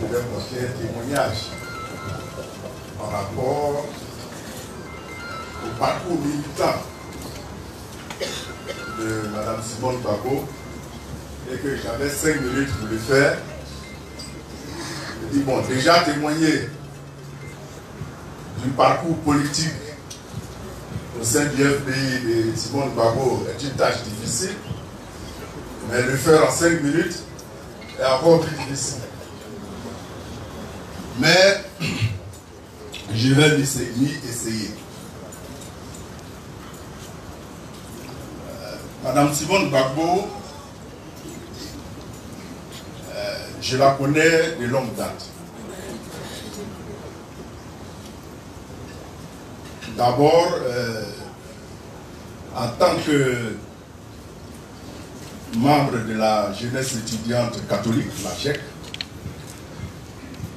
devais porter un témoignage par rapport au parcours militant de Mme Simone Gbagbo et que j'avais 5 minutes pour le faire. Je dis bon, déjà témoigner du parcours politique au sein du FPI de Simone Gbagbo est une tâche difficile, mais le faire en 5 minutes est encore plus difficile. Mais je vais m'y essayer. Madame Simone Gbagbo, je la connais de longue date. D'abord, en tant que membre de la jeunesse étudiante catholique, la GEC,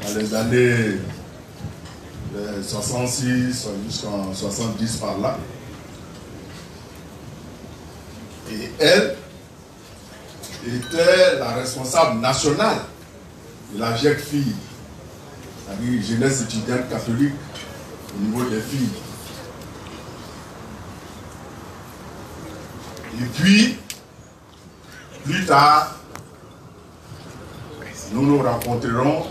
dans les années 66 jusqu'en 70 par là. Et elle était la responsable nationale de la GEC fille, c'est-à-dire jeunesse étudiante catholique au niveau des filles. Et puis, plus tard, nous nous rencontrerons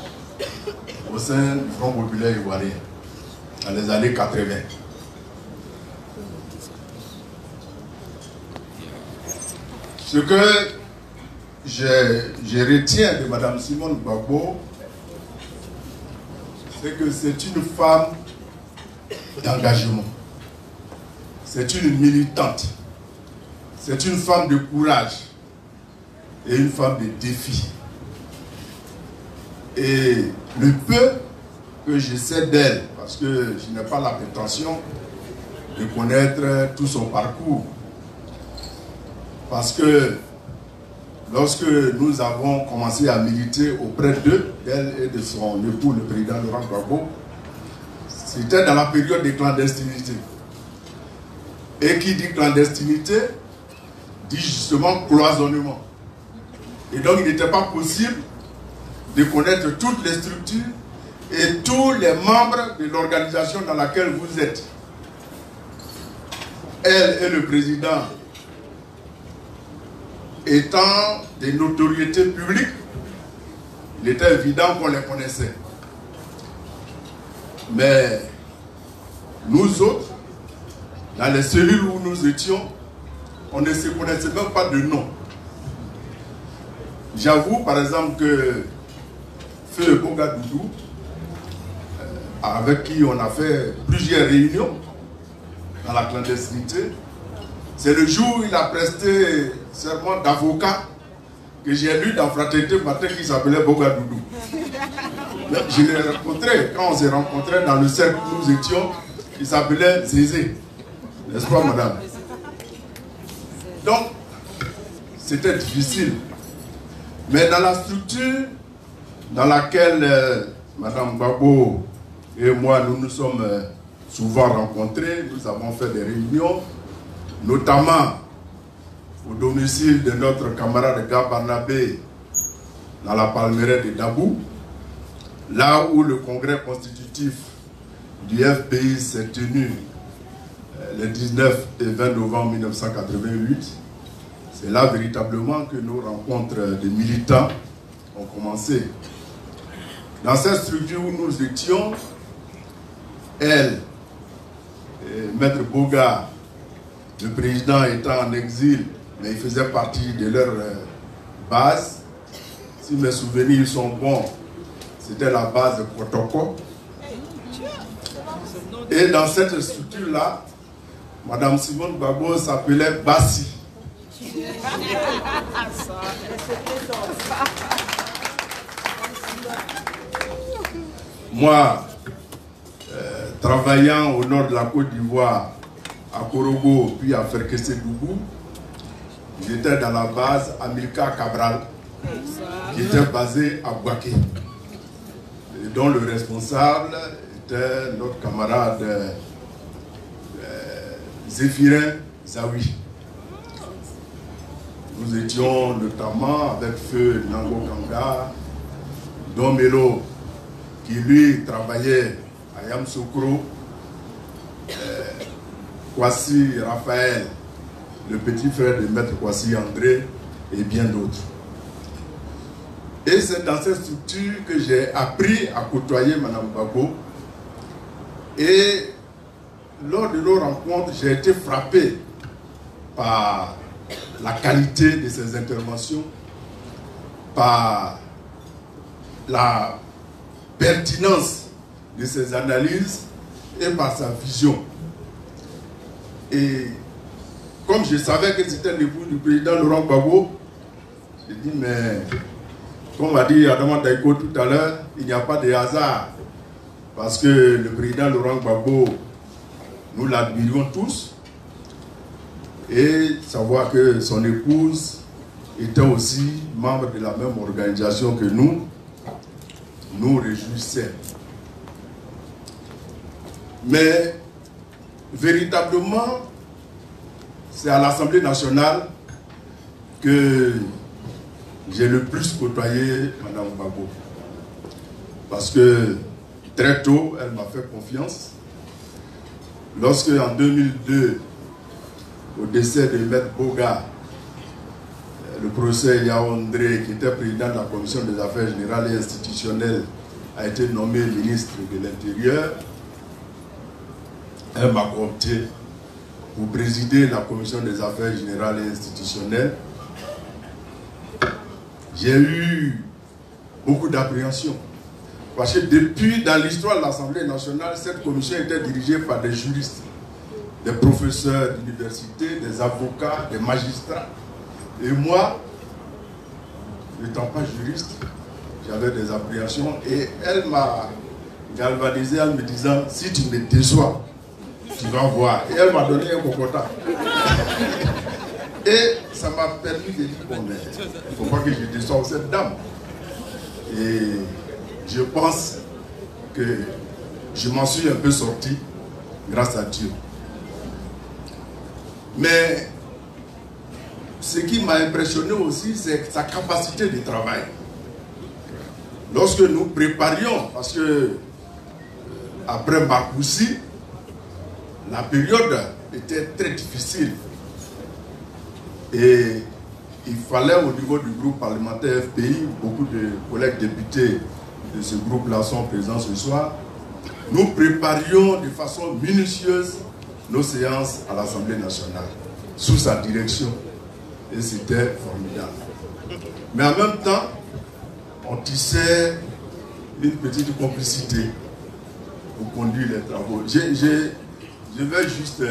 au sein du Front populaire ivoirien, dans les années 80. Ce que je retiens de Mme Simone Gbagbo, c'est que c'est une femme d'engagement. C'est une militante. C'est une femme de courage et une femme de défi. Et le peu que je sais d'elle, parce que je n'ai pas la prétention de connaître tout son parcours, parce que lorsque nous avons commencé à militer auprès d'eux, d'elle et de son époux, le président Laurent Gbagbo, c'était dans la période de clandestinité. Et qui dit clandestinité, dit justement cloisonnement. Et donc il n'était pas possible de connaître toutes les structures et tous les membres de l'organisation dans laquelle vous êtes. Elle et le président étant des notoriétés publiques, il était évident qu'on les connaissait. Mais nous autres, dans les cellules où nous étions, on ne se connaissait même pas de nom. J'avoue par exemple que Feu Boga Doudou, avec qui on a fait plusieurs réunions dans la clandestinité, c'est le jour où il a presté serment d'avocat que j'ai lu dans Fraternité Matin qui s'appelait Boga Doudou. Je l'ai rencontré, quand on s'est rencontrés dans le cercle où nous étions, il s'appelait Zézé. N'est-ce pas, madame? Donc, c'était difficile. Mais dans la structure dans laquelle madame Gbagbo et moi, nous nous sommes souvent rencontrés, nous avons fait des réunions, notamment au domicile de notre camarade Gab Barnabé, dans la palmeraie de Dabou, là où le congrès constitutif du FPI s'est tenu les 19 et 20 novembre 1988. C'est là véritablement que nos rencontres de militants ont commencé. Dans cette structure où nous étions, elle, Maître Boga, le président étant en exil, mais il faisait partie de leur base. Si mes souvenirs sont bons, c'était la base de Kotoko. Et dans cette structure-là, Madame Simone Gbagbo s'appelait Bassi. Moi, travaillant au nord de la Côte d'Ivoire, à Korogo, puis à Ferkessé-Dougou, j'étais dans la base Amilcar Cabral, qui était basée à Bouaké, et dont le responsable était notre camarade Zéphirin Zawi. Nous étions notamment avec Feu Nango Kanga, Don Melo, qui lui travaillait à Yamoussoukro, Kwasi Raphaël, le petit frère de Maître Kwasi André, et bien d'autres. Et c'est dans cette structure que j'ai appris à côtoyer Mme Gbagbo. Et lors de nos rencontres, j'ai été frappé par la qualité de ses interventions, par la pertinence de ses analyses et par sa vision. Et comme je savais que c'était l'époux du président Laurent Gbagbo, j'ai dit, mais comme a dit Adama Daiko tout à l'heure, il n'y a pas de hasard. Parce que le président Laurent Gbagbo, nous l'admirions tous. Et savoir que son épouse était aussi membre de la même organisation que nous réjouissait. Mais véritablement, c'est à l'Assemblée nationale que j'ai le plus côtoyé Mme Gbagbo. Parce que très tôt, elle m'a fait confiance. Lorsque, en 2002, au décès de Maître Boga, le professeur Yaoundé, qui était président de la Commission des Affaires Générales et Institutionnelles, a été nommé ministre de l'Intérieur, elle m'a coopté pour présider la Commission des Affaires Générales et Institutionnelles. J'ai eu beaucoup d'appréhension. Parce que depuis, dans l'histoire de l'Assemblée nationale, cette commission était dirigée par des juristes, des professeurs d'université, des avocats, des magistrats. Et moi, n'étant pas juriste, j'avais des appréhensions. Et elle m'a galvanisé en me disant, si tu me déçois, tu vas voir. Et elle m'a donné un cocotin. Et ça m'a permis de dire, bon, mais il ne faut pas que je déçoive cette dame. Et je pense que je m'en suis un peu sorti grâce à Dieu. Mais ce qui m'a impressionné aussi, c'est sa capacité de travail. Lorsque nous préparions, parce que après Marcoussi, la période était très difficile. Et il fallait au niveau du groupe parlementaire FPI, beaucoup de collègues députés de ce groupe-là sont présents ce soir, nous préparions de façon minutieuse nos séances à l'Assemblée nationale, sous sa direction. Et c'était formidable. Mais en même temps, on tissait une petite complicité pour conduire les travaux. Je vais juste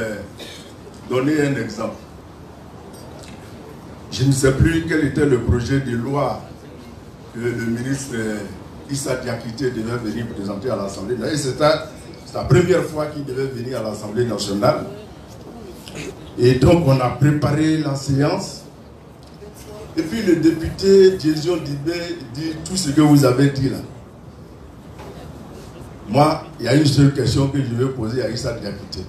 donner un exemple. Je ne sais plus quel était le projet de loi que le ministre Issa Diakité devait venir présenter à l'Assemblée nationale. Et c'était la première fois qu'il devait venir à l'Assemblée nationale. Et donc on a préparé la séance. Et puis le député Diézion Dibé dit tout ce que vous avez dit là. Moi, il y a une seule question que je vais poser à Issa Diakité.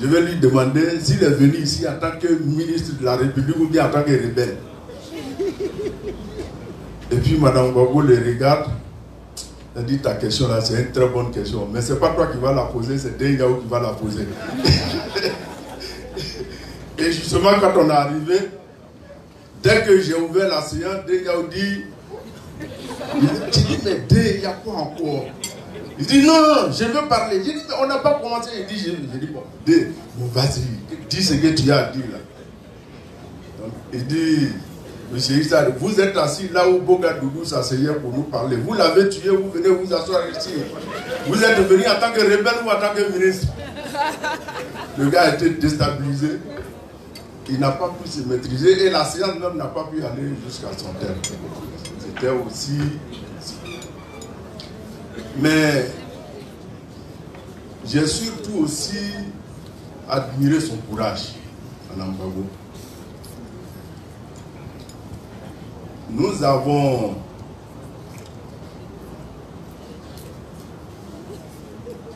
Je vais lui demander s'il est venu ici en tant que ministre de la République ou bien en tant que rebelle. Et puis Mme Gbagbo le regarde. Elle dit, ta question là, c'est une très bonne question. Mais ce n'est pas toi qui vas la poser, c'est Dengaou qui va la poser. Et justement, quand on est arrivé, dès que j'ai ouvert la séance, Dengaou dit, tu dis, mais Dé, il y a quoi encore? Il dit, non, je veux parler. J'ai dit, on n'a pas commencé. Il dit, j'ai dit, bon, Dé, bon, vas-y, dis ce que tu as à dire là. Donc, il dit, monsieur Issa, vous êtes assis là où Boga Doudou s'asseyait pour nous parler. Vous l'avez tué, vous venez vous asseoir ici. Vous êtes venu en tant que rebelle ou en tant que ministre. Le gars a été déstabilisé. Il n'a pas pu se maîtriser et la séance même n'a pas pu aller jusqu'à son terme. C'était aussi... Mais j'ai surtout aussi admiré son courage, Mme Gbagbo. Nous avons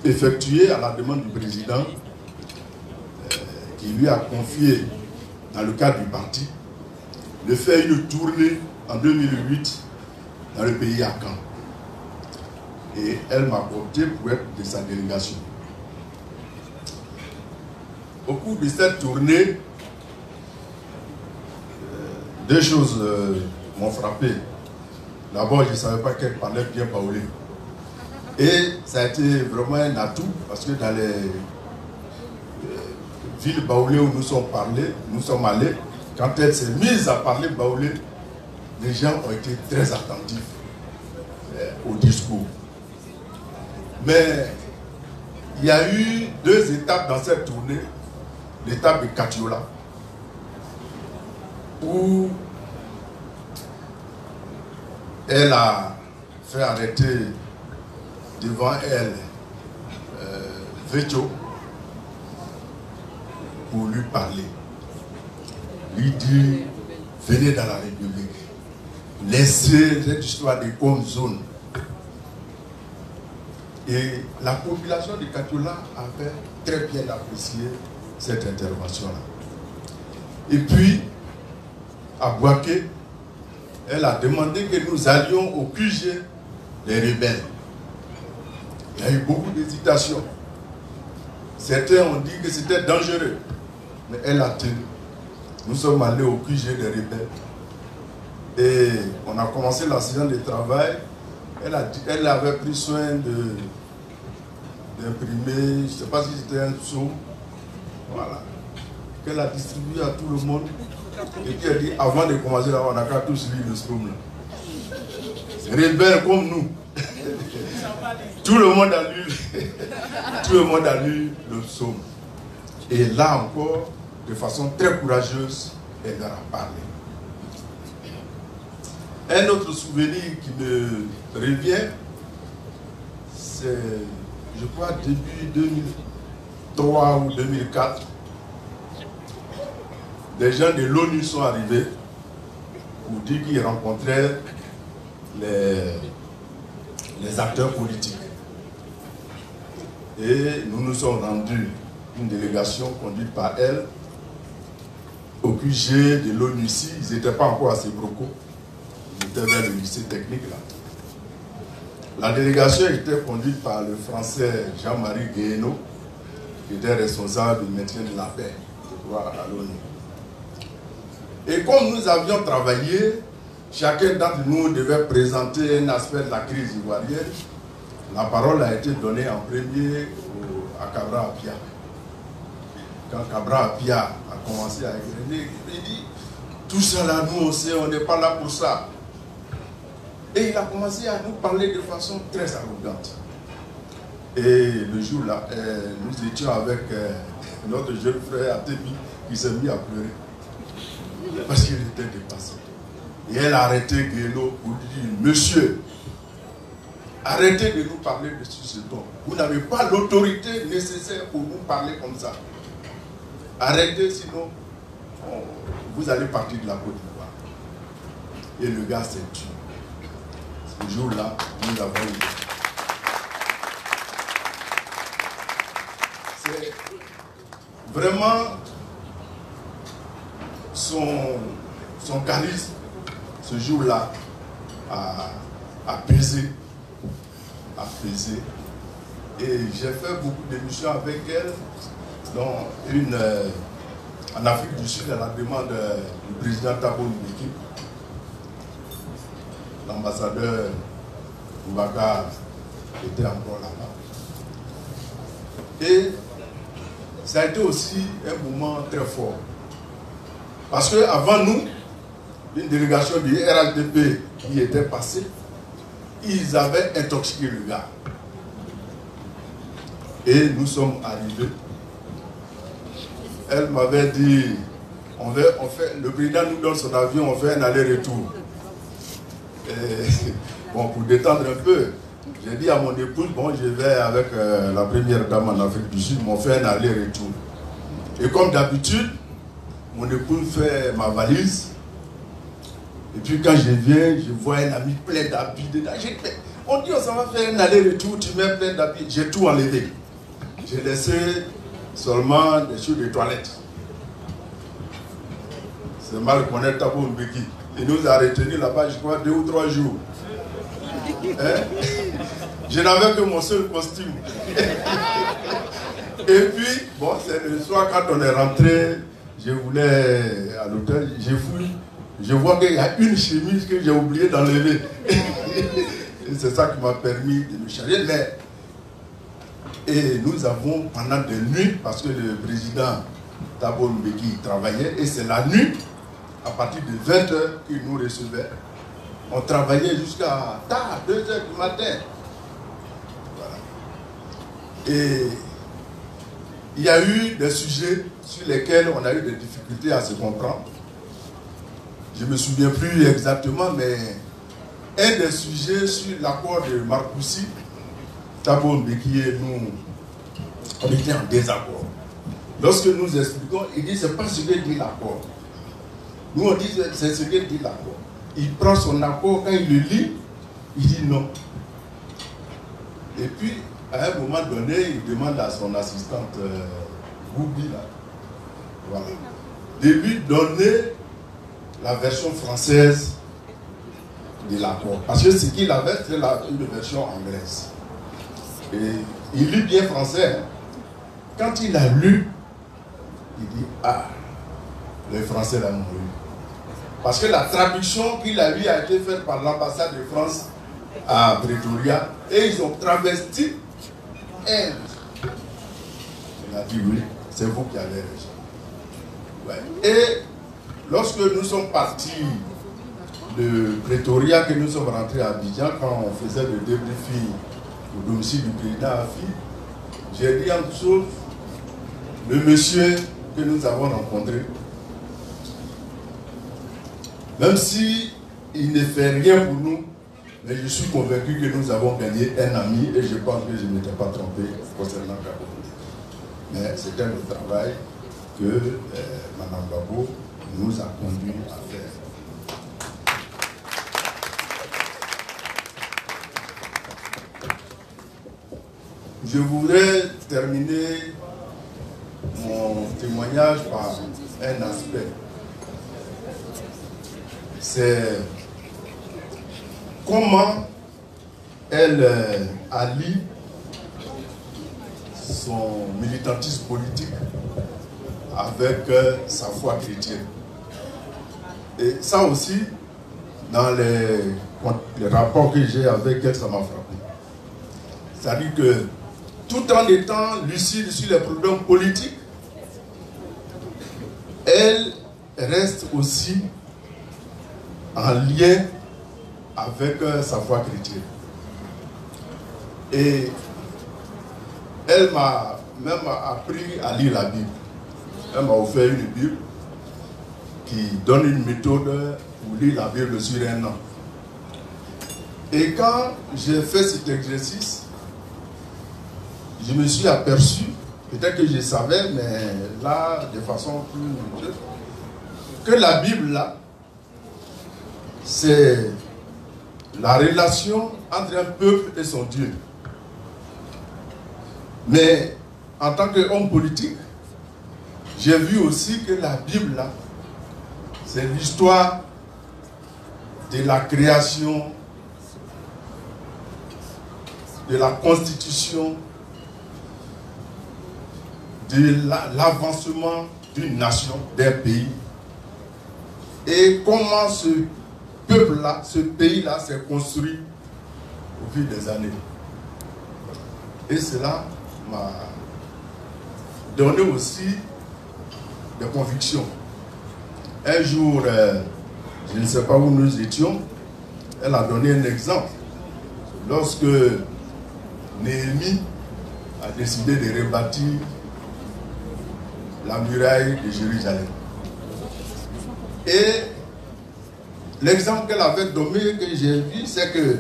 effectué à la demande du président qui lui a confié dans le cadre du parti de faire une tournée en 2008 dans le pays à Caen. Et elle m'a opté pour être de sa délégation. Au cours de cette tournée, deux choses m'ont frappé. D'abord, je ne savais pas qu'elle parlait bien baoulé. Et ça a été vraiment un atout parce que dans les villes baoulées où nous sommes allés, quand elle s'est mise à parler baoulé, les gens ont été très attentifs au discours. Mais il y a eu deux étapes dans cette tournée. L'étape de Katiola, où elle a fait arrêter devant elle Vecho pour lui parler. Lui dire, venez dans la République, laissez cette histoire de comme zone. Et la population de Katiola avait très bien apprécié cette intervention-là. Et puis, à Bouaké, elle a demandé que nous allions au QG des rebelles. Il y a eu beaucoup d'hésitation. Certains ont dit que c'était dangereux, mais elle a tenu. Nous sommes allés au QG des rebelles et on a commencé la séance de travail. Elle avait pris soin d'imprimer, je ne sais pas si c'était un sceau, voilà, qu'elle a distribué à tout le monde et qui a dit avant de commencer là, on a qu'à tous lire le psaume là. Rebelles comme nous. Tout le monde a lu le psaume. Et là encore, de façon très courageuse, elle leur a parlé. Un autre souvenir qui me revient, c'est, je crois, début 2003 ou 2004, des gens de l'ONU sont arrivés pour dire qu'ils rencontraient les acteurs politiques. Et nous nous sommes rendus, une délégation conduite par elle, au QG de l'ONU ici. Ils n'étaient pas encore à Sébroko, ils étaient vers le lycée technique là. La délégation était conduite par le français Jean-Marie Guéhenno, qui était responsable du maintien de la paix, je crois, à l'ONU. Et comme nous avions travaillé, chacun d'entre nous devait présenter un aspect de la crise ivoirienne. La parole a été donnée en premier à Cabral Apia. Quand Cabral Apia a commencé à égrener, il dit, tout ça là, nous on sait, on n'est pas là pour ça. Et il a commencé à nous parler de façon très arrogante. Et le jour-là, nous étions avec notre jeune frère Atebi qui s'est mis à pleurer. Parce qu'il était dépassé. Et elle a arrêté Guéhenno pour lui dire, monsieur, arrêtez de nous parler de ce ton. Vous n'avez pas l'autorité nécessaire pour nous parler comme ça. Arrêtez, sinon vous allez partir de la Côte d'Ivoire. Et le gars s'est tué. Ce jour-là, nous avons eu. C'est vraiment son charisme, ce jour-là, a pesé. Et j'ai fait beaucoup d'émissions avec elle, dont une en Afrique du Sud à la demande du président Thabo Mbeki. L'ambassadeur Boubacar était encore là-bas. Et ça a été aussi un moment très fort. Parce qu'avant nous, une délégation du RHDP qui était passée, ils avaient intoxiqué le gars. Et nous sommes arrivés. Elle m'avait dit, le président nous donne son avion, on fait un aller-retour. Bon, pour détendre un peu, j'ai dit à mon épouse, bon, je vais avec la première dame en Afrique du Sud, on fait un aller-retour. Et comme d'habitude, mon épouse fait ma valise. Et puis quand je viens, je vois un ami plein d'habits dedans. On dit, on s'en va faire un aller-retour, tu mets plein d'habits. J'ai tout enlevé. J'ai laissé seulement des choses de toilette. C'est mal connaître Thabo Mbeki. Il nous a retenus là-bas, je crois, 2 ou 3 jours. Hein? Je n'avais que mon seul costume. Et puis, bon, c'est le soir quand on est rentré, je voulais à l'hôtel, j'ai fouillé. Je vois qu'il y a une chemise que j'ai oublié d'enlever. Et c'est ça qui m'a permis de me charger. Mais, et nous avons pendant des nuits, parce que le président Thabo Mbeki travaillait, et c'est la nuit, à partir de 20h qu'il nous recevait. On travaillait jusqu'à tard, 2h du matin. Voilà. Et il y a eu des sujets sur lesquels on a eu des difficultés à se comprendre. Je ne me souviens plus exactement, mais un des sujets sur l'accord de Marcoussis, Thabo Mbeki et nous, on était en désaccord. Lorsque nous expliquons, il dit c'est pas ce que dit l'accord. Nous on dit c'est ce que dit l'accord. Il prend son accord, quand il le lit, il dit non. Et puis, à un moment donné, il demande à son assistante Goubi, là, voilà, de lui donner la version française de l'accord. Parce que ce qu'il avait, c'était une version anglaise. Et il lit bien français. Hein. Quand il a lu, il dit, ah, les Français l'ont lu. Parce que la traduction qu'il a eue a été faite par l'ambassade de France à Pretoria. Et ils ont travesti elle. Il a dit oui, c'est vous qui avez raison. Ouais. Et lorsque nous sommes partis de Pretoria, que nous sommes rentrés à Abidjan, quand on faisait le débriefing au domicile du président Afi, j'ai dit en chose, le monsieur que nous avons rencontré, même si il ne fait rien pour nous, mais je suis convaincu que nous avons gagné un ami et je pense que je ne m'étais pas trompé concernant Gabon. Mais c'était le travail que Mme Gbagbo nous a conduit à faire. Je voudrais terminer mon témoignage par un aspect. C'est comment elle allie son militantisme politique avec sa foi chrétienne. Et ça aussi, dans les rapports que j'ai avec elle, ça m'a frappé. C'est-à-dire que tout en étant lucide sur les problèmes politiques, elle reste aussi en lien avec sa foi chrétienne. Et elle m'a même appris à lire la Bible. Elle m'a offert une Bible qui donne une méthode pour lire la Bible sur un an. Et quand j'ai fait cet exercice, je me suis aperçu, peut-être que je savais, mais là, de façon plus... que la Bible, là, c'est la relation entre un peuple et son Dieu. Mais en tant qu'homme politique, j'ai vu aussi que la Bible, là, c'est l'histoire de la création, de la constitution, de l'avancement d'une nation, d'un pays. Et comment ce peuple-là, ce pays-là s'est construit au fil des années. Et cela m'a donné aussi des convictions. Un jour, je ne sais pas où nous étions, elle a donné un exemple. Lorsque Néhémie a décidé de rebâtir la muraille de Jérusalem. Et l'exemple qu'elle avait donné, que j'ai vu, c'est que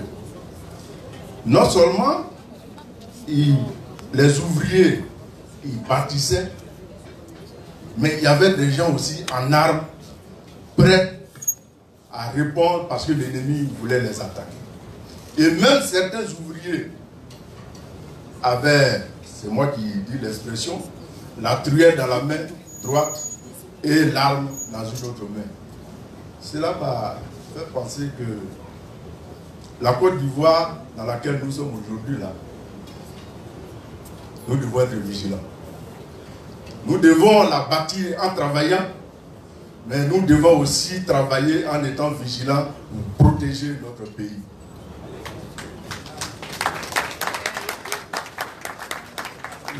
non seulement les ouvriers ils bâtissaient, mais il y avait des gens aussi en armes prêts à répondre parce que l'ennemi voulait les attaquer. Et même certains ouvriers avaient, c'est moi qui dis l'expression, la truelle dans la main droite et l'arme dans une autre main. Cela m'a fait penser que la Côte d'Ivoire dans laquelle nous sommes aujourd'hui là, nous devons être vigilants. Nous devons la bâtir en travaillant, mais nous devons aussi travailler en étant vigilants pour protéger notre pays.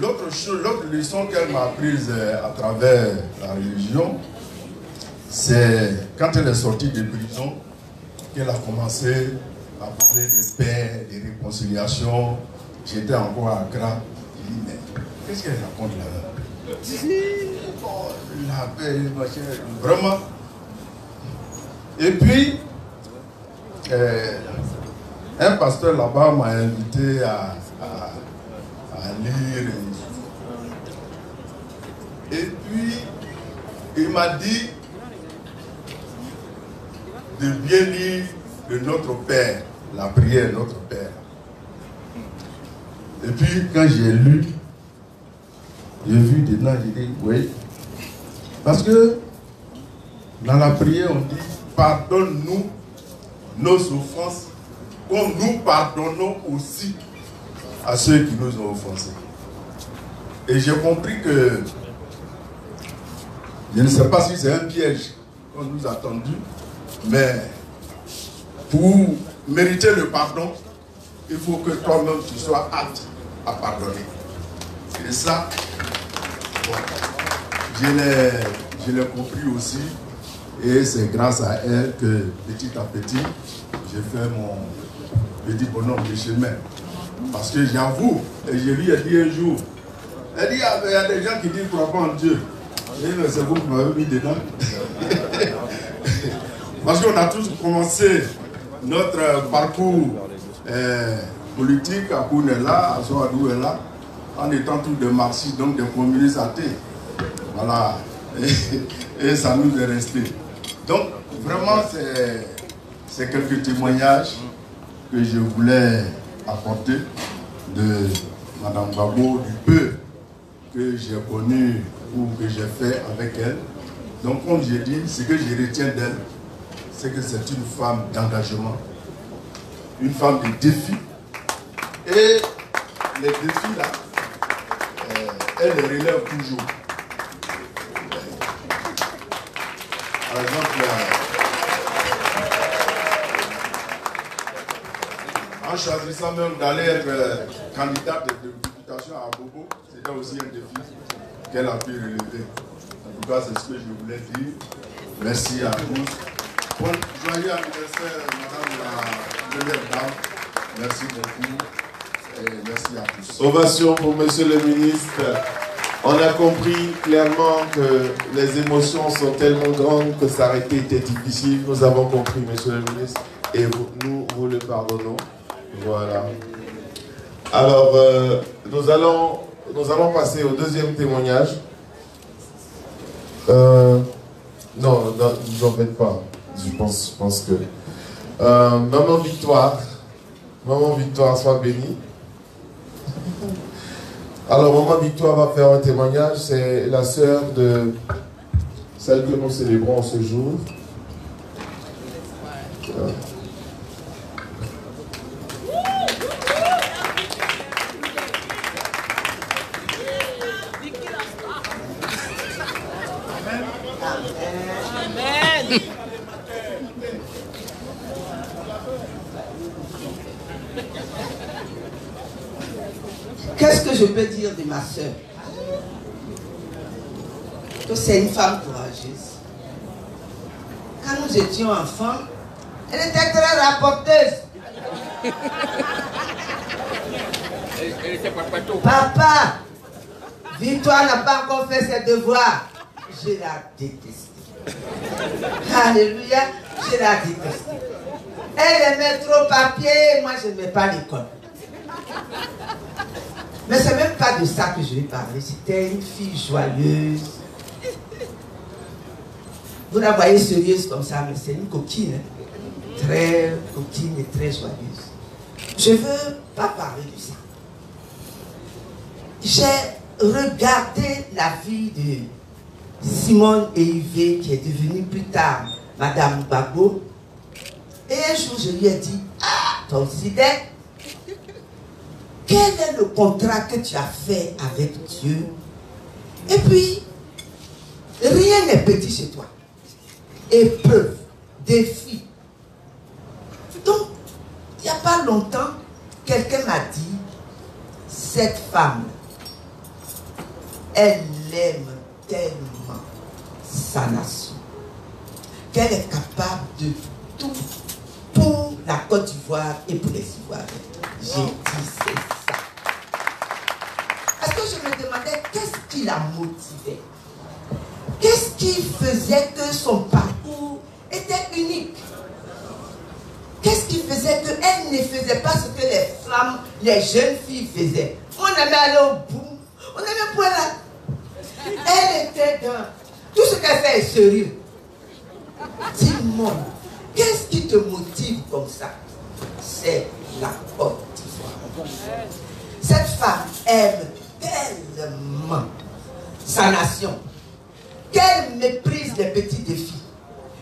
L'autre leçon qu'elle m'a apprise à travers la religion, c'est quand elle est sortie de prison, qu'elle a commencé à parler de paix, de réconciliation. J'étais encore à Accra. Je dis, mais qu'est-ce qu'elle raconte là? La paix, vraiment. Et puis, un pasteur là-bas m'a invité à lire. Et puis, il m'a dit de bien lire de Notre Père, la prière Notre Père. Et puis, quand j'ai lu, j'ai vu dedans, j'ai dit, oui. Parce que dans la prière, on dit, pardonne-nous nos souffrances, comme nous pardonnons aussi à ceux qui nous ont offensés. Et j'ai compris que, je ne sais pas si c'est un piège qu'on nous a tendu, mais pour mériter le pardon, il faut que toi-même tu sois apte à pardonner. Et ça, bon, je l'ai compris aussi. Et c'est grâce à elle que petit à petit, j'ai fait mon petit bonhomme de chemin. Parce que j'avoue, et je lui ai dit un jour, elle dit, il y a des gens qui disent qu'ils ne croient pas en Dieu. Et c'est vous qui m'avez mis dedans. Parce qu'on a tous commencé notre parcours politique à Kounela, à Soadouela, en étant tous des marxistes, donc des communistes athées. Voilà. Et ça nous est resté. Donc, vraiment, c'est quelques témoignages que je voulais apporter de Mme Gbagbo, du peu que j'ai connu ou que j'ai fait avec elle. Donc, comme j'ai dit, ce que je retiens d'elle, c'est que c'est une femme d'engagement, une femme de défi. Et les défis là, elle les relève toujours. Par exemple, en choisissant même d'aller être candidate de députation à Bobo, c'était aussi un défi qu'elle a pu relever. En tout cas, c'est ce que je voulais dire. Merci à tous. Bon, joyeux anniversaire, Madame la Première Dame. Merci beaucoup. Et merci à tous. Ovation pour Monsieur le ministre. On a compris clairement que les émotions sont tellement grandes que s'arrêter était difficile. Nous avons compris, Monsieur le ministre, et nous vous le pardonnons. Voilà. Alors, nous allons passer au deuxième témoignage. Non, ne vous en faites pas. Je pense que... Maman Victoire, sois bénie. Alors, Maman Victoire va faire un témoignage. C'est la sœur de celle que nous célébrons ce jour. Qu'est-ce que je peux dire de ma soeur? Que c'est une femme courageuse. Quand nous étions enfants, elle était très rapporteuse. Elle était papato. Papa, Victoire n'a pas encore fait ses devoirs. Je la déteste. Alléluia, je la déteste. Elle aimait trop papier, moi je n'aimais pas l'école. Mais c'est même pas de ça que je vais parler. C'était une fille joyeuse. Vous la voyez sérieuse comme ça, mais c'est une coquine. Hein? Très coquine et très joyeuse. Je ne veux pas parler de ça. J'ai regardé la vie de Simone Eivé, qui est devenue plus tard Madame Gbagbo. Et un jour, je lui ai dit, ah, toi aussi d'être. Quel est le contrat que tu as fait avec Dieu? Et puis, rien n'est petit chez toi. Épreuve, défi. Donc, il n'y a pas longtemps, quelqu'un m'a dit, cette femme, elle aime tellement sa nation qu'elle est capable de tout pour la Côte d'Ivoire et pour les Ivoiriens. J'ai dit c'est ça. Parce que je me demandais qu'est-ce qui la motivait. Qu'est-ce qui faisait que son parcours était unique? Qu'est-ce qui faisait qu'elle ne faisait pas ce que les femmes, les jeunes filles faisaient? On aimait aller au bout, on aimait point là. Elle était dans... Tout ce qu'elle fait est sérieux. Dis-moi, qu'est-ce qui te motive comme ça? C'est la Côte d'Ivoire. Cette femme aime tellement sa nation qu'elle méprise les petits défis.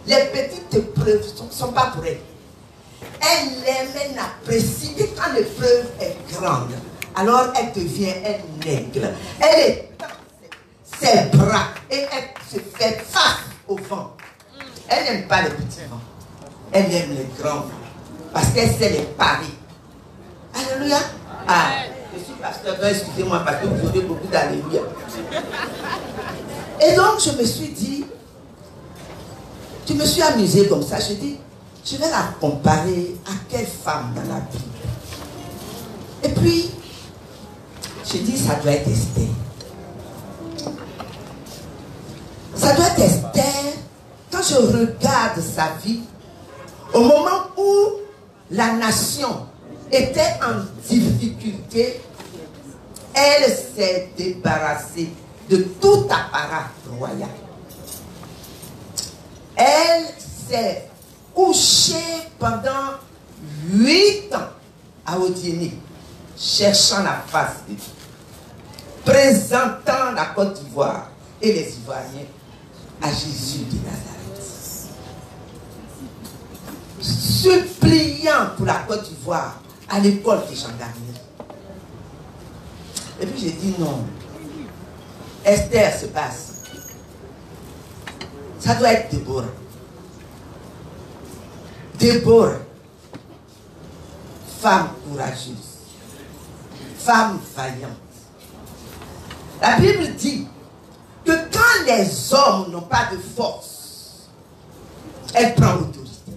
Les petites épreuves ne sont pas pour elle. Elle aime, elle apprécie que quand l'épreuve est grande, alors elle devient un aigle. Elle étend ses bras et elle se fait face au vent. Elle n'aime pas les petits vents. Elle aime les grands vents. Parce qu'elle sait les parer. Alléluia. Ah, je suis pasteur, donc excusez-moi parce que vous aurez beaucoup d'alléluia. Et donc je me suis dit, je me suis amusée comme ça. Je dis, je vais la comparer à quelle femme dans la Bible. Et puis, je dis, ça doit être Esther. Ça doit être Esther. Quand je regarde sa vie, au moment où la nation était en difficulté, elle s'est débarrassée de tout apparat royal. Elle s'est couchée pendant 8 ans à Odiéné, cherchant la face de Dieu, présentant la Côte d'Ivoire et les Ivoiriens à Jésus de Nazareth, suppliant pour la Côte d'Ivoire à l'école de gendarmerie. Et puis j'ai dit non, Esther se passe. Ça doit être Déborah. Déborah, femme courageuse, femme vaillante. La Bible dit que quand les hommes n'ont pas de force, elle prend l'autorité.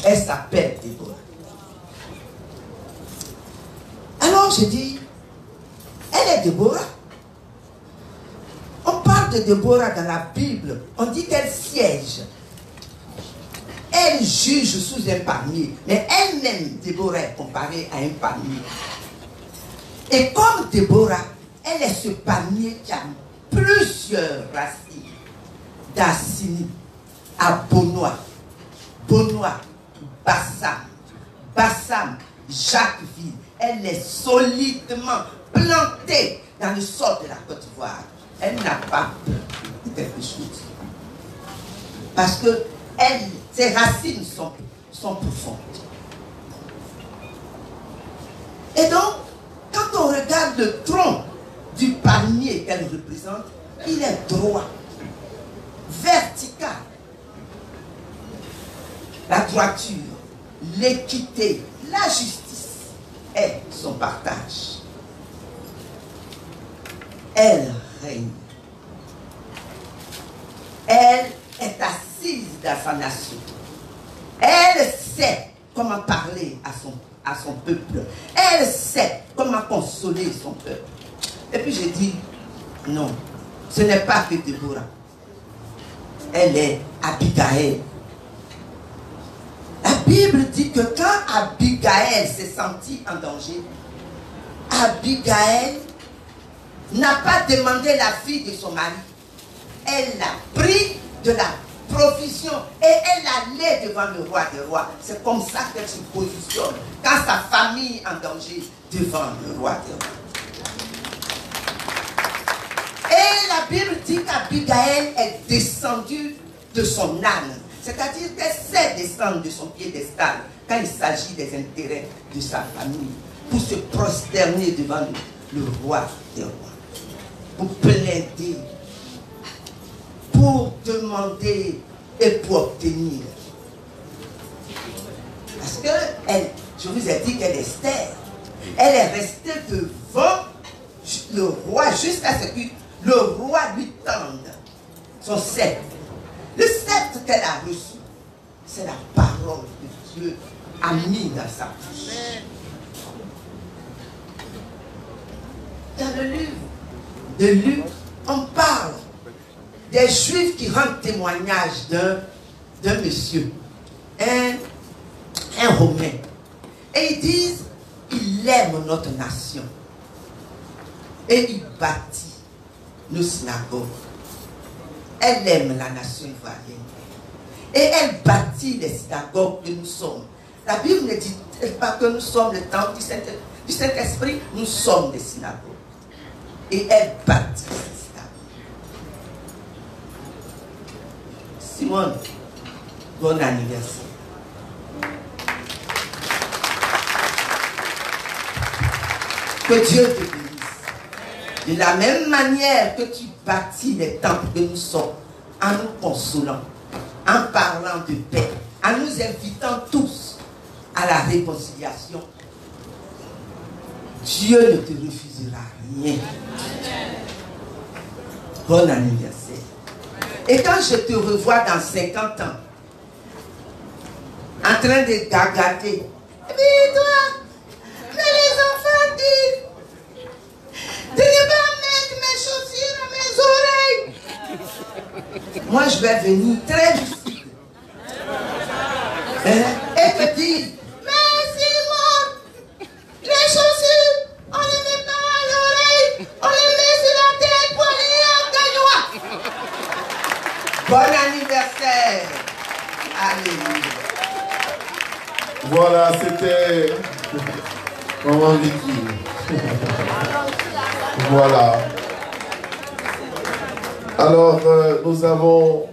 Elle s'appelle Déborah. Alors je dis, elle est Déborah. On parle de Déborah dans la Bible. On dit qu'elle siège. Elle juge sous un palmier. Mais elle-même, Déborah, est comparée à un palmier. Et comme Déborah, elle est ce palmier qui a plusieurs racines. D'Assini à Bonois, Bonois, Bassam, Bassam, Jacquesville. Elle est solidement plantée dans le sol de la Côte d'Ivoire. Elle n'a pas peur de quelque chose. Parce que ses racines sont profondes. Et donc, quand on regarde le tronc du palmier qu'elle représente, il est droit, vertical. La droiture, l'équité, la justice est son partage. Elle règne. Elle est assise dans sa nation. Elle sait comment parler à son peuple. Elle sait comment consoler son peuple. Et puis j'ai dit, non, ce n'est pas que Déborah. Elle est Abigail. La Bible dit que quand Abigail s'est sentie en danger, Abigail n'a pas demandé la vie de son mari. Elle a pris de la provision et elle allait devant le roi des rois. C'est comme ça qu'elle se positionne quand sa famille est en danger devant le roi des rois. Et la Bible dit qu'Abigail est descendue de son âne. C'est-à-dire qu'elle sait descendre de son piédestal quand il s'agit des intérêts de sa famille, pour se prosterner devant le roi des rois, pour plaider, pour demander et pour obtenir. Parce que elle, je vous ai dit qu'elle est Esther. Elle est restée devant le roi jusqu'à ce que le roi lui tende son sceptre. Le sceptre qu'elle a reçu, c'est la parole que Dieu a mis dans sa bouche. Dans le livre de Luc, on parle des Juifs qui rendent témoignage d'un monsieur, un Romain. Et ils disent, il aime notre nation. Et il bâtit nos synagogues. Elle aime la nation ivoirienne. Et elle bâtit les synagogues que nous sommes. La Bible ne dit pas que nous sommes le temple du Saint-Esprit, nous sommes des synagogues. Et elle bâtit ces synagogues. Simone, bon anniversaire. Que Dieu te bénisse. De la même manière que tu bâtis les temples que nous sommes, en nous consolant, en parlant de paix, en nous invitant tous à la réconciliation, Dieu ne te refusera rien. Bon anniversaire. Et quand je te revois dans 50 ans, en train de gagater, mais toi, mais les enfants disent, tu ne peux pas mettre mes chaussures à mes oreilles. Moi, je vais venir très lucide. Et te dire, mais Simone, les chaussures, on ne les met pas à l'oreille, on les met sur la tête pour aller en gagnois. Bon anniversaire. Alléluia. Voilà, c'était... Comment dit-il? Voilà. Alors, nous avons